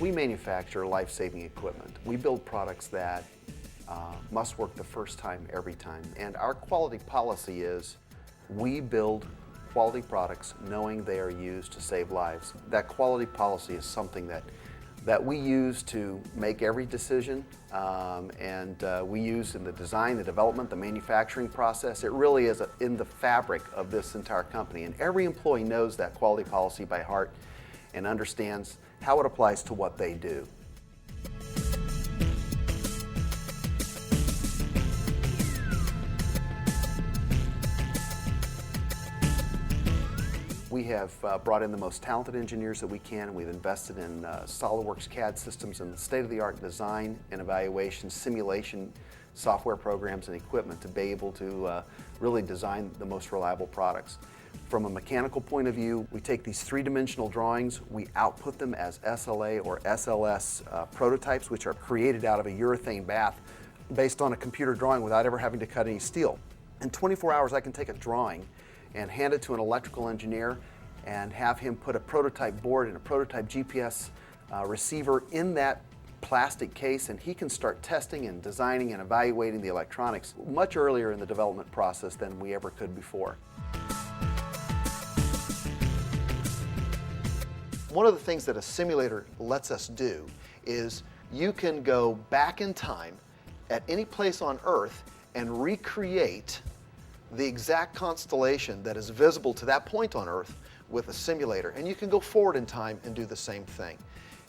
We manufacture life-saving equipment. We build products that must work the first time, every time. And our quality policy is we build quality products knowing they are used to save lives. That quality policy is something that we use to make every decision, and we use in the design, the development, the manufacturing process. It really is in the fabric of this entire company, and every employee knows that quality policy by heart and understands how it applies to what they do. We have brought in the most talented engineers that we can, and we've invested in SolidWorks CAD systems and state-of-the-art design and evaluation, simulation software programs and equipment to be able to really design the most reliable products. From a mechanical point of view, we take these three-dimensional drawings, we output them as SLA or SLS prototypes, which are created out of a urethane bath based on a computer drawing without ever having to cut any steel. In 24 hours, I can take a drawing and hand it to an electrical engineer and have him put a prototype board and a prototype GPS receiver in that plastic case, and he can start testing and designing and evaluating the electronics much earlier in the development process than we ever could before. One of the things that a simulator lets us do is you can go back in time at any place on Earth and recreate the exact constellation that is visible to that point on Earth with a simulator. And you can go forward in time and do the same thing.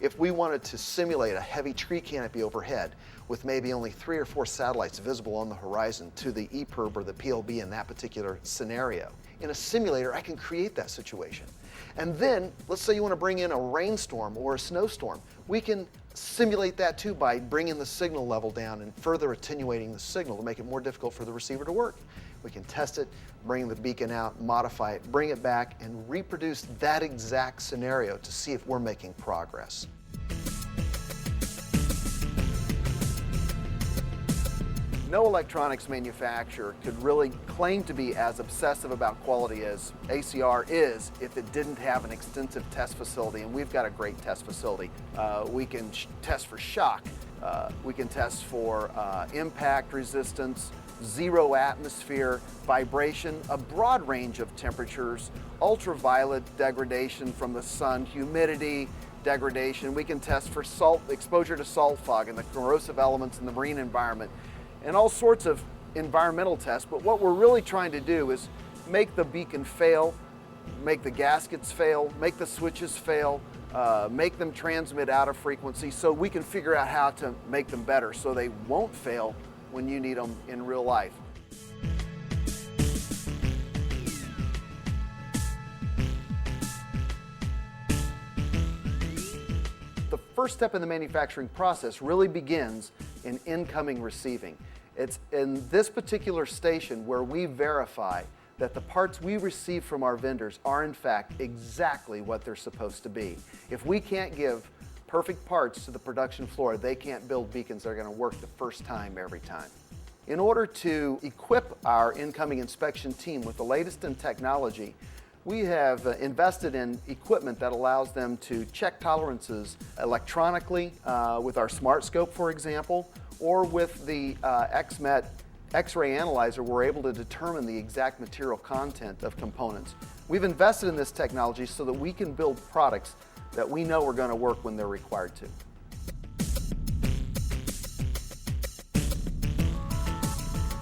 If we wanted to simulate a heavy tree canopy overhead with maybe only 3 or 4 satellites visible on the horizon to the EPIRB or the PLB in that particular scenario, in a simulator I can create that situation. And then, let's say you want to bring in a rainstorm or a snowstorm. We can simulate that too by bringing the signal level down and further attenuating the signal to make it more difficult for the receiver to work. We can test it, bring the beacon out, modify it, bring it back, and reproduce that exact scenario to see if we're making progress. No electronics manufacturer could really claim to be as obsessive about quality as ACR is if it didn't have an extensive test facility, and we've got a great test facility. We can test for shock, we can test for impact resistance, zero atmosphere, vibration, a broad range of temperatures, ultraviolet degradation from the sun, humidity degradation. We can test for salt, exposure to salt fog and the corrosive elements in the marine environment, and all sorts of environmental tests. But what we're really trying to do is make the beacon fail, make the gaskets fail, make the switches fail, make them transmit out of frequency, so we can figure out how to make them better so they won't fail when you need them in real life. The first step in the manufacturing process really begins in incoming receiving. It's in this particular station where we verify that the parts we receive from our vendors are in fact exactly what they're supposed to be. If we can't give perfect parts to the production floor, they can't build beacons that are going to work the first time, every time. In order to equip our incoming inspection team with the latest in technology, we have invested in equipment that allows them to check tolerances electronically with our Smart Scope, for example, or with the XMET X-ray analyzer. We're able to determine the exact material content of components. We've invested in this technology so that we can build products that we know are going to work when they're required to.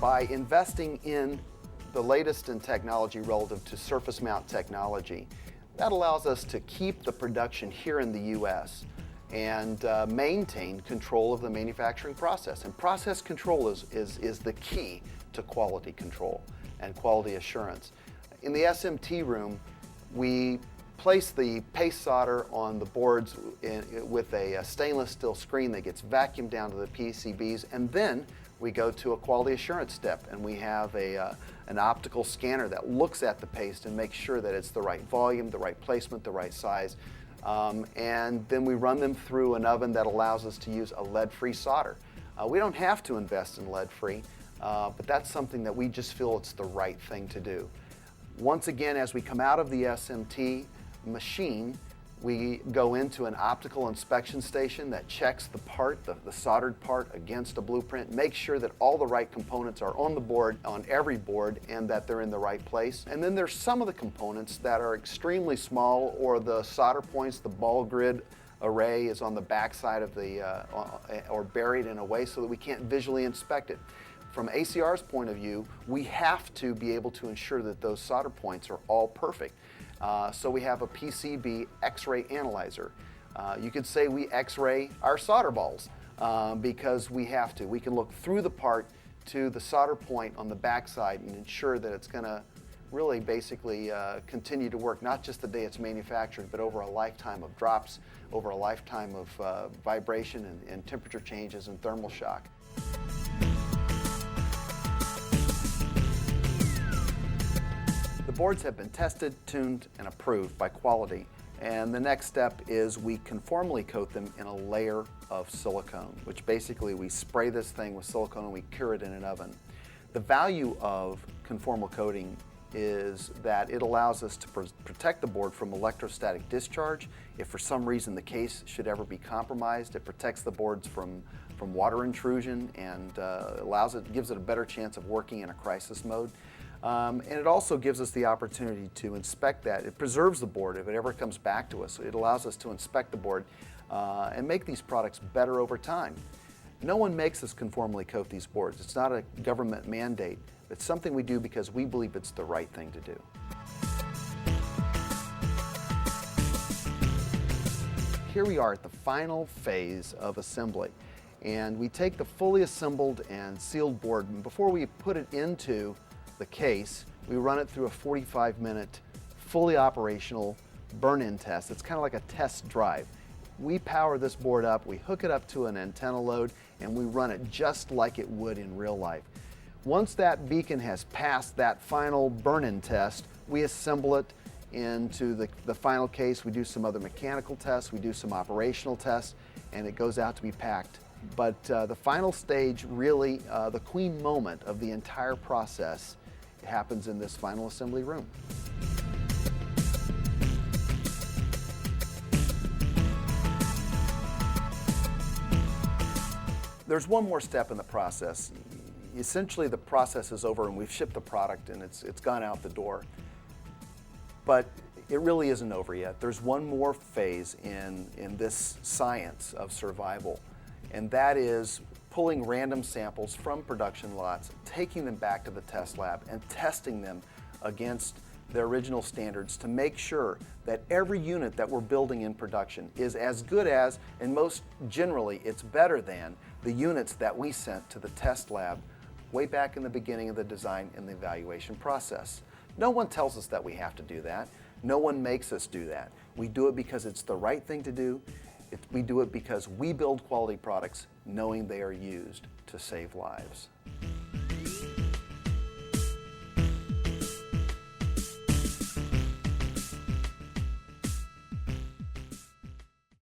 By investing in the latest in technology relative to surface mount technology, that allows us to keep the production here in the U.S. and maintain control of the manufacturing process. And process control is the key to quality control and quality assurance. In the SMT room, we place the paste solder on the boards with a stainless steel screen that gets vacuumed down to the PCBs, and then we go to a quality assurance step, and we have an optical scanner that looks at the paste and makes sure that it's the right volume, the right placement, the right size. And then we run them through an oven that allows us to use a lead-free solder. We don't have to invest in lead-free, but that's something that we just feel it's the right thing to do. Once again, as we come out of the SMT machine, We go into an optical inspection station that checks the part, the soldered part, against a blueprint, make sure that all the right components are on the board, on every board, and that they're in the right place. And then there's some of the components that are extremely small, or the solder points, the ball grid array is on the back side of the, or buried in a way so that we can't visually inspect it. From ACR's point of view, we have to be able to ensure that those solder points are all perfect. So we have a PCB X-ray analyzer. You could say we X-ray our solder balls because we have to. We can look through the part to the solder point on the backside and ensure that it's going to really basically continue to work, not just the day it's manufactured, but over a lifetime of drops, over a lifetime of vibration and temperature changes and thermal shock. The boards have been tested, tuned, and approved by quality, and the next step is we conformally coat them in a layer of silicone, which basically we spray this thing with silicone and we cure it in an oven. The value of conformal coating is that it allows us to protect the board from electrostatic discharge. If for some reason the case should ever be compromised, it protects the boards from water intrusion and gives it a better chance of working in a crisis mode. And it also gives us the opportunity to inspect that. It preserves the board if it ever comes back to us. It allows us to inspect the board and make these products better over time. No one makes us conformally coat these boards. It's not a government mandate. It's something we do because we believe it's the right thing to do. Here we are at the final phase of assembly. And we take the fully assembled and sealed board, and before we put it into the case, we run it through a 45-minute, fully operational burn-in test. It's kind of like a test drive. We power this board up, we hook it up to an antenna load, and we run it just like it would in real life. Once that beacon has passed that final burn-in test, we assemble it into the final case. We do some other mechanical tests, we do some operational tests, and it goes out to be packed. But the final stage, really, the queen moment of the entire process, happens in this final assembly room. There's one more step in the process. Essentially, the process is over and we've shipped the product and it's gone out the door. But it really isn't over yet. There's one more phase in this science of survival, and that is pulling random samples from production lots, taking them back to the test lab and testing them against the original standards to make sure that every unit that we're building in production is as good as, and most generally it's better than, the units that we sent to the test lab way back in the beginning of the design and the evaluation process. No one tells us that we have to do that. No one makes us do that. We do it because it's the right thing to do. We do it because we build quality products knowing they are used to save lives.